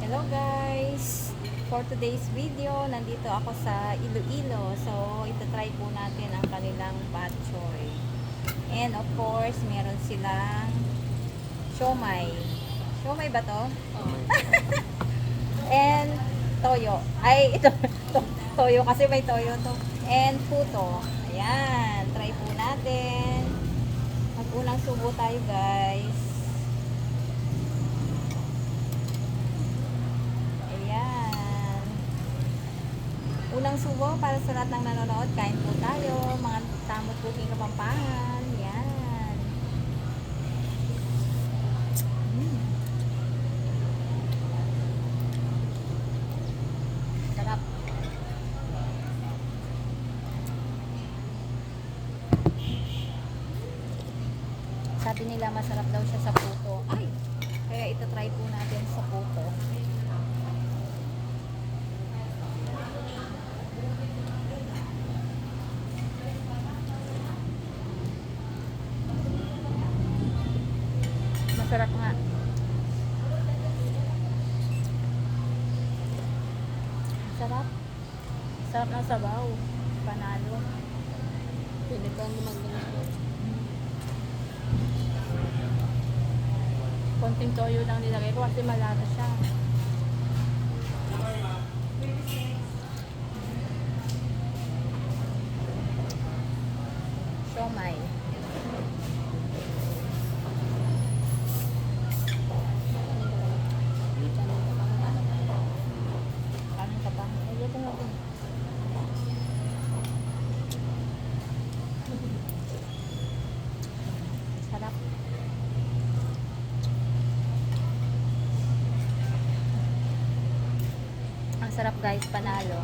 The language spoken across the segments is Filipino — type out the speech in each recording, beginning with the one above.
Hello guys! For today's video, nandito ako sa Iloilo. So, itatry po natin ang kanilang bok choy. And of course, meron silang siomai. Siomai ba to? And toyo. Ay, ito. Toyo kasi may toyo to. And puto. Ayan. Try po natin. Mag-unang subo tayo guys. Unang subo para sa lahat ng nanonood. Kain po tayo. Mga tamot cooking Kapampangan. Yan. Sarap. Sabi nila masarap daw siya sa puto. Ay! Kaya ito try po natin sa puto. Masarap nga. Sarap. Sarap ng sabaw. Panalo. Pwede pa naman ganito. Konting toyo lang nilagay ko kasi malasa siya. Siomai. Kanin ka pa? Ay, ito nga din. Sarap. Ang sarap guys, panalo.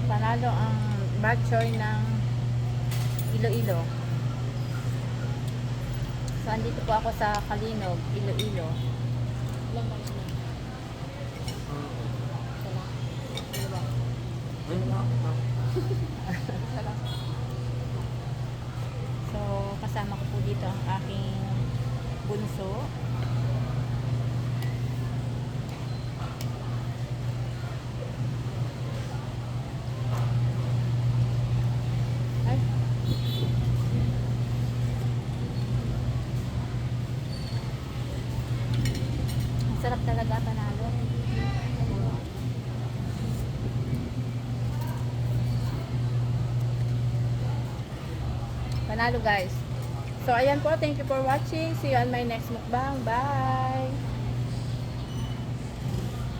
Panalo ang bok choy ng Iloilo. So, andito po ako sa Kalinog, Iloilo. Ilang kanin na? Sarap. Ano ba? Sarap. So, kasama ko po dito ang aking bunso. Ay. Ang sarap talaga, panalo. Panalo guys. So, ayan po. Thank you for watching. See you on my next mukbang. Bye!